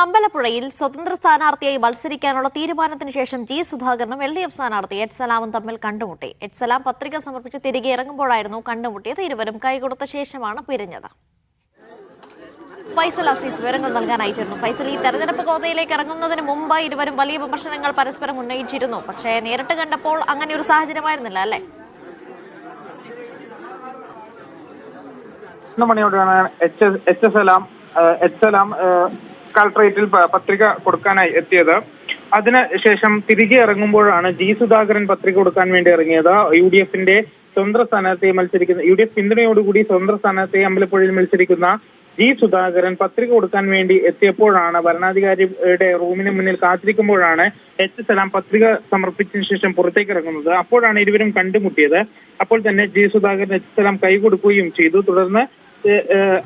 അമ്പലപ്പുഴയിൽ സ്വതന്ത്ര സ്ഥാനാർത്ഥിയായി മത്സരിക്കാനുള്ള തീരുമാനത്തിന് ശേഷം ജി സുധാകരനും LDF സ്ഥാനാർത്ഥി എച്ച് സലാമും തമ്മിൽ കണ്ടുമുട്ടി. എച്ച് സലാം പത്രിക സമർപ്പിച്ച് തിരികെ ഇറങ്ങുമ്പോഴായിരുന്നു കണ്ടുമുട്ടിയത്. ഇരുവരും കൈകൊടുത്ത ശേഷമാണ് പിരിഞ്ഞത്. ഫൈസൽ അസീസ് വിവരങ്ങൾ നൽകാനായിരുന്നു. ഫൈസൽ, ഈ തെരഞ്ഞെടുപ്പ് ഗോതയിലേക്ക് ഇറങ്ങുന്നതിന് മുമ്പ് ഇരുവരും വലിയ വിമർശനങ്ങൾ പരസ്പരം ഉന്നയിച്ചിരുന്നു. പക്ഷേ നേരിട്ട് കണ്ടപ്പോൾ അങ്ങനെ ഒരു സാഹചര്യമായിരുന്നില്ല, അല്ലേ? മണിയോടെയാണ് എച്ച് സലാം കളക്ടറേറ്റിൽ പത്രിക കൊടുക്കാനായി എത്തിയത്. അതിനുശേഷം തിരികെ ഇറങ്ങുമ്പോഴാണ് ജി സുധാകരൻ പത്രിക കൊടുക്കാൻ വേണ്ടി ഇറങ്ങിയത്. UDF സ്വതന്ത്ര സ്ഥാനാർത്ഥിയെ മത്സരിക്കുന്ന UDF പിന്തുണയോടുകൂടി സ്വതന്ത്ര സ്ഥാനാർത്ഥിയെ അമ്പലപ്പുഴയിൽ മത്സരിക്കുന്ന ജി സുധാകരൻ പത്രിക കൊടുക്കാൻ വേണ്ടി എത്തിയപ്പോഴാണ്, ഭരണാധികാരിയുടെ റൂമിന് മുന്നിൽ കാത്തിരിക്കുമ്പോഴാണ് എച്ച് സലാം പത്രിക സമർപ്പിച്ചതിനു ശേഷം പുറത്തേക്ക് ഇറങ്ങുന്നത്. അപ്പോഴാണ് ഇരുവരും കണ്ടുമുട്ടിയത്. അപ്പോൾ തന്നെ ജി സുധാകരൻ എച്ച് സലാം കൈ കൊടുക്കുകയും ചെയ്തു. തുടർന്ന്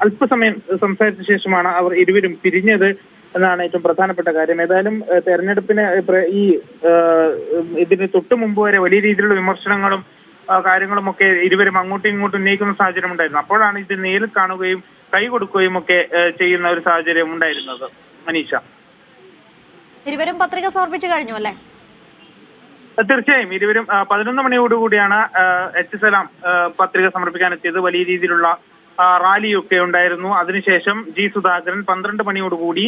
അല്പസമയം സംസാരിച്ച ശേഷമാണ് അവർ ഇരുവരും പിരിഞ്ഞത് എന്നാണ് ഏറ്റവും പ്രധാനപ്പെട്ട കാര്യം. ഏതായാലും തെരഞ്ഞെടുപ്പിന് ഇതിന് തൊട്ടു മുമ്പ് വരെ വലിയ രീതിയിലുള്ള വിമർശനങ്ങളും കാര്യങ്ങളും ഒക്കെ ഇരുവരും അങ്ങോട്ടും ഇങ്ങോട്ടും ഉന്നയിക്കുന്ന സാഹചര്യം ഉണ്ടായിരുന്നു. അപ്പോഴാണ് ഇത് നേരിൽ കാണുകയും കൈ കൊടുക്കുകയും ഒക്കെ ചെയ്യുന്ന ഒരു സാഹചര്യം ഉണ്ടായിരുന്നത്. മനീഷ, ഇരുവരും പത്രിക സമർപ്പിച്ചു കഴിഞ്ഞു അല്ലേ? തീർച്ചയായും ഇരുവരും 11 മണിയോടുകൂടിയാണ് എച്ച് സലാം പത്രിക സമർപ്പിക്കാൻ എത്തിയത്. വലിയ രീതിയിലുള്ള റാലിയൊക്കെ ഉണ്ടായിരുന്നു. അതിനുശേഷം ജി സുധാകരൻ 12 മണിയോടുകൂടി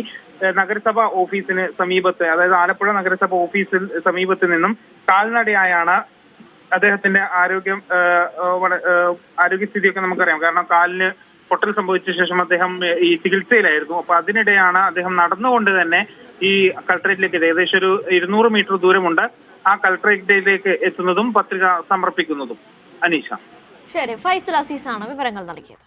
നഗരസഭ ഓഫീസിന് സമീപത്ത്, അതായത് ആലപ്പുഴ നഗരസഭ ഓഫീസിൽ സമീപത്ത് നിന്നും കാൽനടയായാണ് അദ്ദേഹത്തിന്റെ ആരോഗ്യസ്ഥിതിയൊക്കെ നമുക്കറിയാം. കാരണം കാലിന് പൊട്ടൽ സംഭവിച്ച ശേഷം അദ്ദേഹം ഈ ചികിത്സയിലായിരുന്നു. അപ്പൊ അതിനിടെയാണ് അദ്ദേഹം നടന്നുകൊണ്ട് തന്നെ ഈ കളക്ടറേറ്റിലേക്ക്, ഏകദേശം ഒരു 200 മീറ്റർ ദൂരമുണ്ട്, ആ കളക്ടറേറ്റിലേക്ക് എത്തുന്നതും പത്രിക സമർപ്പിക്കുന്നതും. അനീഷ, ശരി. ഫൈസൽ അസീസാണ് വിവരങ്ങൾ നൽകിയത്.